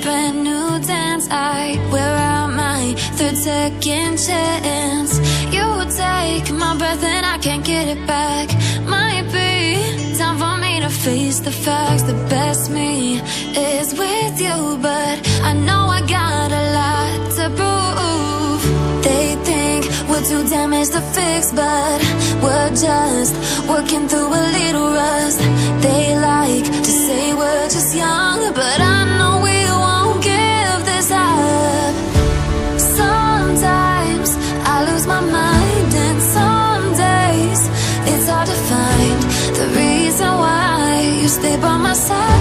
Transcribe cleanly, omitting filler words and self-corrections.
brand new dance. I wear out my third second chance. You take my breath and I can't get it back. Might be time for me to face the facts. The best me is with you, but I know I got a lot to prove. They think we're too damaged to fix, but we're just working through a little rust. They like to say we're just young, but I know we won't give this up. Sometimes I lose my mind, and some days it's hard to find the reason why you stay by my side.